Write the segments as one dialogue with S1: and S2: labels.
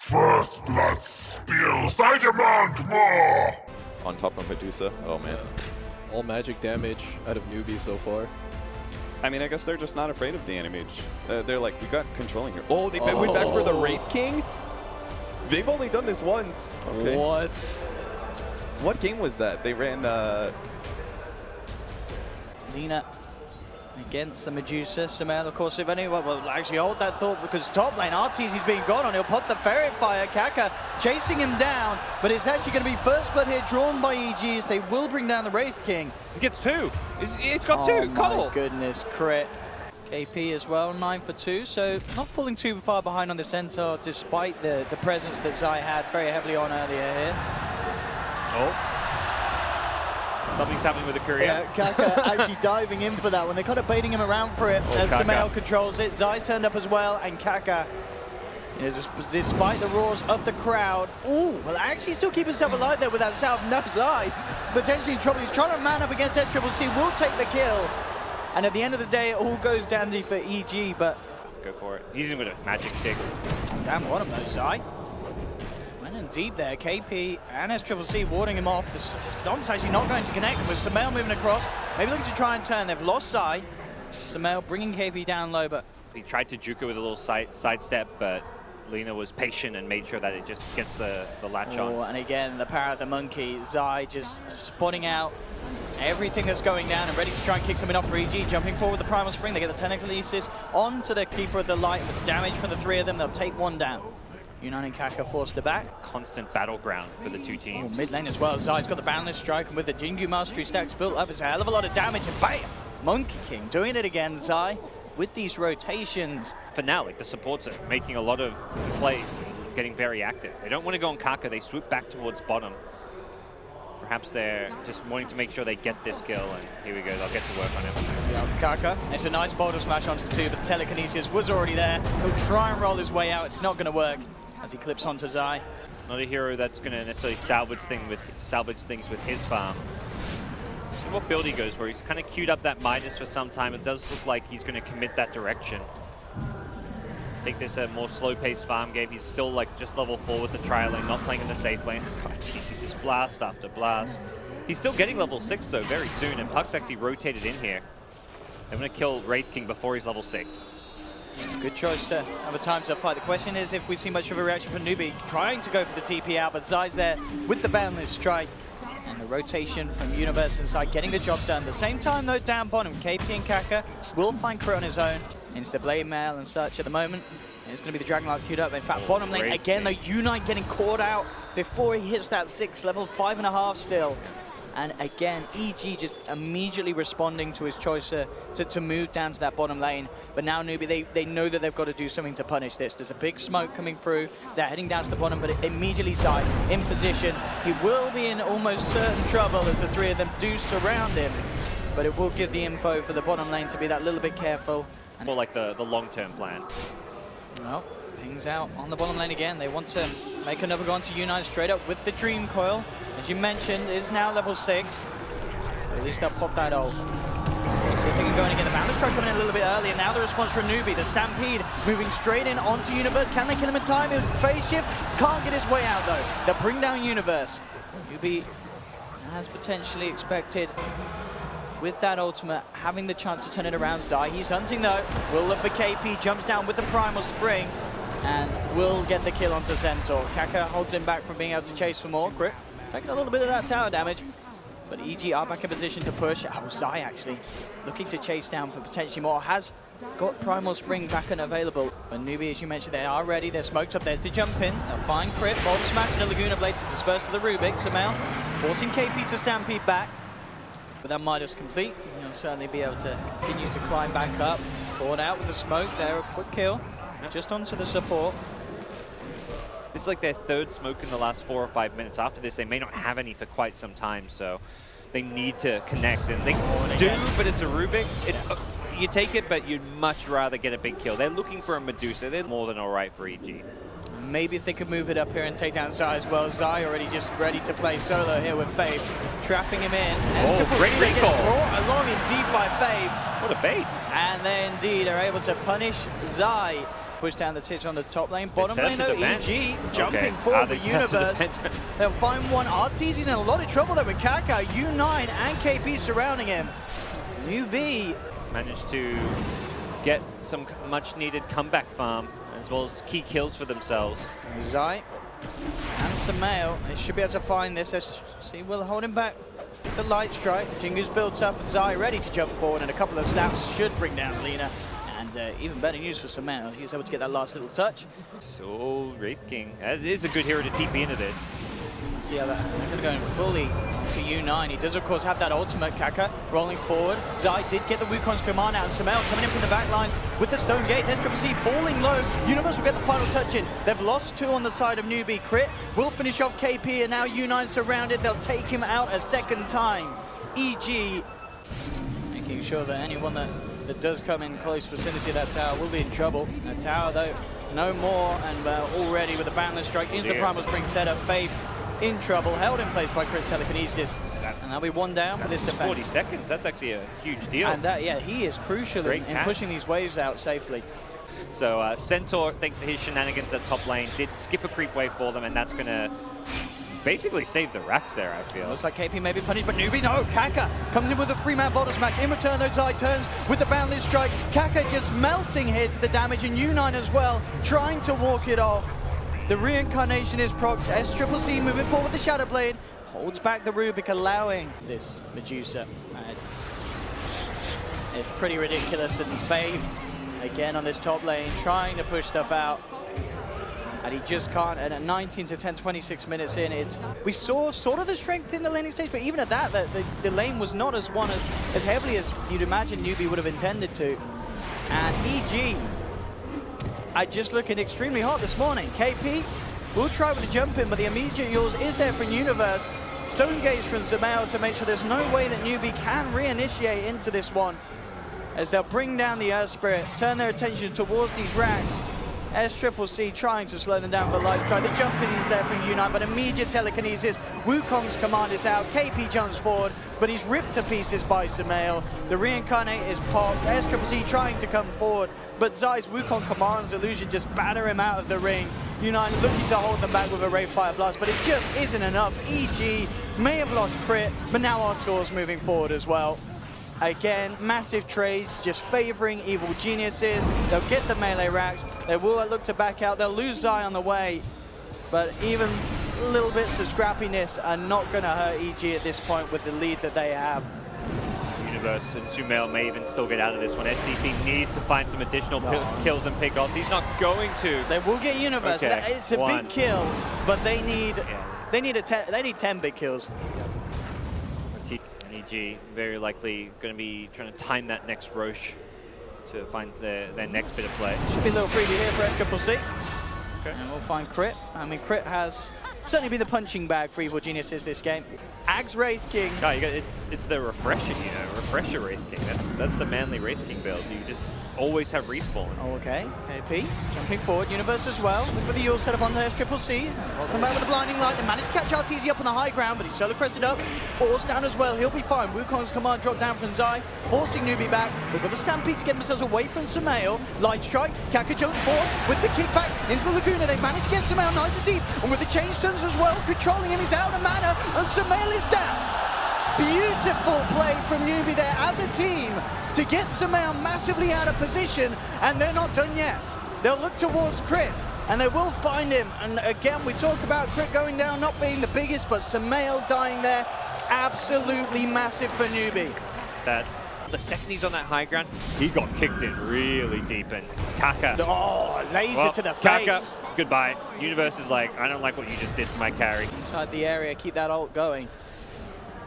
S1: First blood spills, I demand more!
S2: On top of Medusa. Oh man.
S3: All magic damage out of NewBee so far.
S2: I mean, I guess they're just not afraid of the Animage. They're like, we got controlling here. Oh, they went back for the Wraith King? They've only done this once. Okay.
S3: What?
S2: What game was that? They ran,
S4: Lina against the Medusa. Samel, of course, if anyone will actually hold that thought because top lane, Arteezy's being gone on. He'll pop the Ferret Fire. Kaka chasing him down, but it's actually going to be first blood here drawn by EG as they will bring down the Wraith King.
S5: He gets two. It's got two.
S4: Oh my
S5: Cole.
S4: goodness, crit. KP as well, 9 for 2, so not falling too far behind on the Centaur despite the presence that Zai had very heavily on earlier here.
S5: Oh. Something's happening with the courier.
S4: Yeah, Kaka actually diving in for that one. They're kind of baiting him around for it as Samel controls it. Zai's turned up as well, and Kaka, you know, despite the roars of the crowd, will actually still keep himself alive there with that salve. No, Zai potentially in trouble. He's trying to man up against SCCC, will take the kill. And at the end of the day, it all goes dandy for EG, but...
S5: Go for it. He's in with a magic stick.
S4: Damn, what him though, Zai. Went in deep there. KP and SCCC warding him off. The Stomp's actually not going to connect with Samel moving across. Maybe looking to try and turn. They've lost Zai. Samel bringing KP down low, but...
S5: He tried to juke it with a little sidestep, but Lina was patient and made sure that it just gets the latch on.
S4: And again, the power of the monkey. Zai just spotting out everything that's going down and ready to try and kick something off for EG. Jumping forward with the Primal Spring. They get the Telekinesis onto the Keeper of the Light. With the damage from the three of them, they'll take one down. Yunan and Kaka forced it back.
S5: Constant battleground for the two teams.
S4: Mid lane as well. Zai's got the Boundless Strike, and with the Jingu Mastery stacks built up, it's a hell of a lot of damage. And bam! Monkey King doing it again, Zai, with these rotations.
S5: For now, like the supports are making a lot of plays, getting very active. They don't want to go on Kaka. They swoop back towards bottom. Perhaps they're just wanting to make sure they get this kill, and here we go, they'll get to work on him.
S4: Yeah, Kaka, it's a nice boulder smash onto the two, but the Telekinesis was already there. He'll try and roll his way out, it's not going to work as he clips onto Zai.
S5: Not a hero that's going to necessarily salvage things with his farm. So what build he goes for? He's kind of queued up that Midas for some time. It does look like he's going to commit that direction. Take this a more slow-paced farm game. He's still like just level 4 with the trial lane, not playing in the safe lane. God, geez, he just blast after blast. He's still getting level 6 though very soon, and Puck's actually rotated in here. They're going to kill Wraith King before he's level 6.
S4: Good choice to have a time to fight. The question is if we see much of a reaction from NewBee trying to go for the TP out, but Zai's there with the Boundless Strike. And the rotation from Universe inside getting the job done. At the same time though, down bottom, KP and Kaka will find crit on his own into the Blade Mail and such at the moment. It's going to be the Dragonlord queued up. In fact, bottom lane again though, Unite getting caught out before he hits that 6, level 5.5 still. And again, EG just immediately responding to his choice to move down to that bottom lane. But now NewBee, they know that they've got to do something to punish this. There's a big smoke coming through. They're heading down to the bottom, but immediately Zai in position. He will be in almost certain trouble as the three of them do surround him. But it will give the info for the bottom lane to be that little bit careful.
S5: More like the long-term plan.
S4: Well, pings out on the bottom lane again. They want to make another go onto Unite straight up with the Dream Coil. As you mentioned, is now level 6. At least they'll pop that ult. Let's see if they can go in again. The Boundless Strike coming in a little bit earlier. Now the response from NewBee. The Stampede moving straight in onto Universe. Can they kill him in time? Phase shift. Can't get his way out though. They'll bring down Universe. NewBee, as potentially expected, with that ultimate, having the chance to turn it around. Zai, he's hunting though. Will look for KP. Jumps down with the Primal Spring. And will get the kill onto Centaur. Kaka holds him back from being able to chase for more. Crit. Taking a little bit of that tower damage, but EG are back in position to push. Oh, Zai actually looking to chase down for potentially more. Has got Primal Spring back and available. But NewBee, as you mentioned, they are ready. They're smoked up. There's the jump in. They'll find crit. Bolt smash and a Laguna Blade to disperse the Rubik. Samel forcing KP to stampede back. With that Midas complete, he'll certainly be able to continue to climb back up. Caught out with the smoke there. A quick kill just onto the support.
S5: This is like their third smoke in the last 4 or 5 minutes. After this, they may not have any for quite some time, so they need to connect. And they do, but it's a Rubik. It's you take it, but you'd much rather get a big kill. They're looking for a Medusa. They're more than all right for EG.
S4: Maybe if they could move it up here and take down Zai as well. Zai already just ready to play solo here with Faith, trapping him in. As Triple
S5: great
S4: Spring gets
S5: recall.
S4: brought along indeed by Faith.
S5: What a bait.
S4: And they indeed are able to punish Zai push down the titch on the top lane. Bottom
S5: set
S4: lane,
S5: to
S4: though,
S5: defend.
S4: EG jumping
S5: Okay.
S4: forward
S5: They
S4: with
S5: set to
S4: Universe.
S5: defend.
S4: They'll find one. RTZ's in a lot of trouble there with Kaka, U9 and KP surrounding him. NewBee
S5: Managed to get some much-needed comeback farm, as well as key kills for themselves.
S4: Zai and Samael, they should be able to find this. Let's see, we'll hold him back. The light strike, Jingu's built up, Zai ready to jump forward, and a couple of snaps should bring down Lina. And even better news for Samael, he's able to get that last little touch.
S5: So, Wraith King, it is a good hero to TP into this.
S4: See how they're going to go in fully to U9. He does, of course, have that ultimate. Kaka rolling forward. Zai did get the Wukong's command out, and Samael coming in from the back lines with the Stone Gate. SCCC falling low. Universe will get the final touch in. They've lost 2 on the side of NewBee. Crit will finish off KP, and now U9 surrounded. They'll take him out a second time. EG making sure that anyone that does come in close vicinity of that tower will be in trouble. The tower, though, no more, and already with the Boundless Strike into the Primal Spring setup. Faith in trouble, held in place by Chris Telekinesis, and that'll be 1 down for this defense.
S5: 40 seconds, that's actually a huge deal.
S4: And that, yeah, he is crucial in pushing these waves out safely.
S5: So Centaur, thanks to his shenanigans at top lane, did skip a creep wave for them, and that's going to basically save the racks there, I feel.
S4: Looks like KP may be punished, but NewBee, no! Kaka comes in with a 3-man bottle smash. In return, those Zai turns with the Boundless Strike. Kaka just melting here to the damage, and U9 as well, trying to walk it off. The reincarnation is procs. SCCC moving forward with the Shadow Blade. Holds back the Rubik, allowing this Medusa. It's pretty ridiculous. And Faith, again on this top lane, trying to push stuff out. And he just can't. And at 19 to 10, 26 minutes in, we saw sort of the strength in the laning stage, but even at that, the lane was not as won as heavily as you'd imagine NewBee would have intended to. And EG are just looking extremely hot this morning. KP will try with the jump in, but the immediate yours is there from Universe. Stone Gaze from Samael to make sure there's no way that NewBee can reinitiate into this one, as they'll bring down the Earth Spirit, turn their attention towards these racks. SCCC trying to slow them down for life try. The jump in is there from U9, but immediate telekinesis. Wukong's command is out. KP jumps forward, but he's ripped to pieces by Samael. The reincarnate is popped. SCCC trying to come forward, but Zai's Wukong commands illusion just batter him out of the ring. U9 looking to hold them back with a Wraith Fire Blast, but it just isn't enough. EG may have lost Crit, but now Artur's moving forward as well. Again, massive trades, just favoring evil geniuses. They'll get the melee racks. They will look to back out. They'll lose Zai on the way, but even little bits of scrappiness are not going to hurt EG at this point with the lead that they have.
S5: Universe and Sumail may even still get out of this one. SCC needs to find some additional kills and pick-offs. He's not going to.
S4: They will get Universe.
S5: Okay.
S4: It's a big kill, but they need 10 big kills.
S5: And EG very likely going to be trying to time that next Roche to find their next bit of play.
S4: Should be a little freebie here for SCCC.
S5: Okay.
S4: And we'll find Crit. I mean, Crit has certainly been the punching bag for evil geniuses this game. Ags Wraith King.
S5: No, it's the refresher, refresher Wraith King. That's the manly Wraith King build. You just always have respawn.
S4: Okay, KP jumping forward, Universe as well. Look for the Yule set up on the SCCC. Welcome back with the blinding light. They managed to catch RTZ up on the high ground, but he's solo crested up. Forced down as well. He'll be fine. Wukong's command dropped down from Zai, forcing NewBee back. They've got the Stampede to get themselves away from Samael. Light strike. Kaka jumps forward with the kickback into the Laguna. They managed to get Samael nice and deep, and with the chain stones as well, controlling him. He's out of mana, and Samael is down. Beautiful play from NewBee there as a team to get Samael massively out of position, and they're not done yet. They'll look towards Crit, and they will find him. And again, we talk about Crit going down not being the biggest, but Samael dying there, absolutely massive for NewBee.
S5: The second he's on that high ground, he got kicked in really deep, and Kaka.
S4: Oh, laser to the face.
S5: Kaka, goodbye. Universe is like, I don't like what you just did to my carry.
S4: Inside the area, keep that ult going.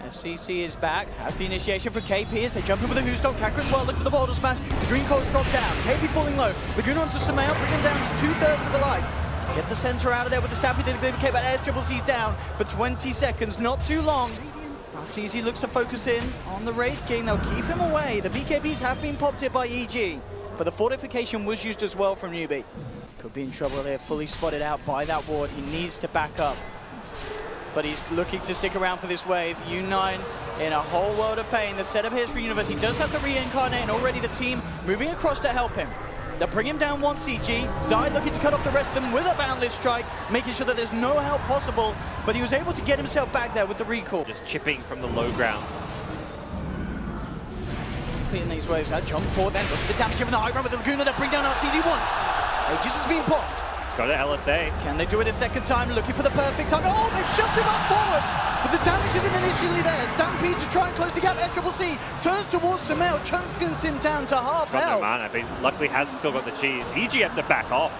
S4: SCC is back, has the initiation for KP as they jump in with a Hooston. Kaka as well, look for the boulder smash. The Dream Coil's dropped down. KP falling low. Laguna onto Samael, bring him down to 2/3 of a life. Get the center out of there with the Stampede. But SCCC's down for 20 seconds, not too long. RTZ looks to focus in on the Wraith King. They'll keep him away. The BKBs have been popped here by EG, but the fortification was used as well from NewBee. Could be in trouble there, fully spotted out by that ward. He needs to back up, but he's looking to stick around for this wave. U9 in a whole world of pain. The setup here is for Universe. He does have the reincarnate, and already the team moving across to help him. They'll bring him down once, CG. Zai looking to cut off the rest of them with a boundless strike, making sure that there's no help possible, but he was able to get himself back there with the recall.
S5: Just chipping from the low ground.
S4: Clearing these waves, that jump forward then, look at the damage here from the high ground with the Laguna. They'll bring down RTZ once. Aegis has been popped.
S5: He's got an LSA.
S4: Can they do it a second time, looking for the perfect time? Oh, they've shoved him up forward, but the damage isn't initially there. Stampede to try and close the gap. SCC turns towards Sumail, chokes him down to half
S5: Got no
S4: health.
S5: mana, but he luckily has still got the cheese. EG have to back off.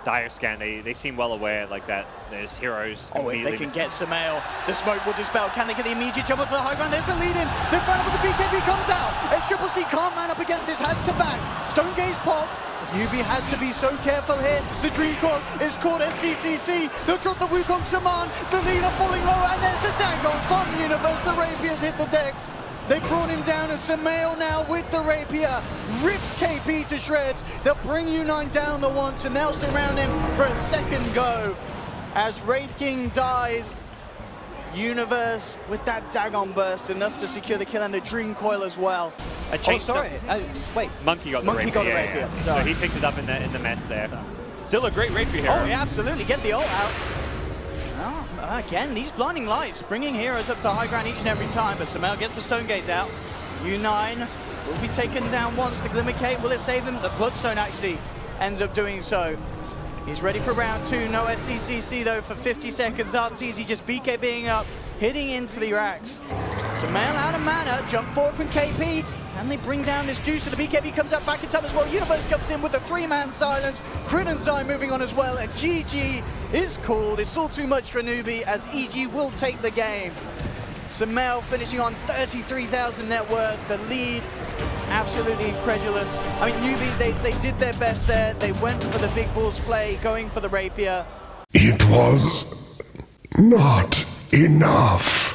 S5: Dire scan, they seem well aware like that. There's heroes.
S4: Oh, if they can get Sumail, the smoke will dispel. Can they get the immediate jump up to the high ground? There's the lead in. They're found up with the BKB comes out. SCC can't man up against this, has to back. Stone Gaze pop. NewBee has to be so careful here. The Dream Coil is caught SCC. They'll drop the Wukong Shaman. The leader falling low, and there's the Dagon from Universe. The Rapiers hit the deck. They brought him down, and Sumail now with the Rapier rips KP to shreds. They'll bring U9 down the once, and they'll surround him for a second go. As Wraith King dies, Universe with that Dagon burst, enough to secure the kill, and the Dream Coil as well.
S5: Oh,
S4: sorry. Wait.
S5: Monkey got the
S4: Monkey
S5: rapier.
S4: got the
S5: yeah,
S4: rapier.
S5: yeah.
S4: Sorry.
S5: So he picked it up in the mess there. Still a great rapier hero.
S4: Oh, yeah, absolutely. Get the ult out. Well, again, these blinding lights bringing heroes up the high ground each and every time, but Sumail gets the Stone Gaze out. U9 will be taken down once. The Glimmer Cape, will it save him? The Bloodstone actually ends up doing so. He's ready for round 2. No SCC though for 50 seconds. RTZ just BKBing up, hitting into the racks. Sumail out of mana, jump forward from KP. Can they bring down this juicer? The BKB comes up back in time as well. Universe comes in with the 3-man silence. Crit and Zai moving on as well. And GG is called. It's all too much for NewBee as EG will take the game. Sumail finishing on 33,000 net worth. The lead, absolutely incredulous. I mean, NewBee, they did their best there. They went for the big balls play, going for the rapier.
S1: It was not enough.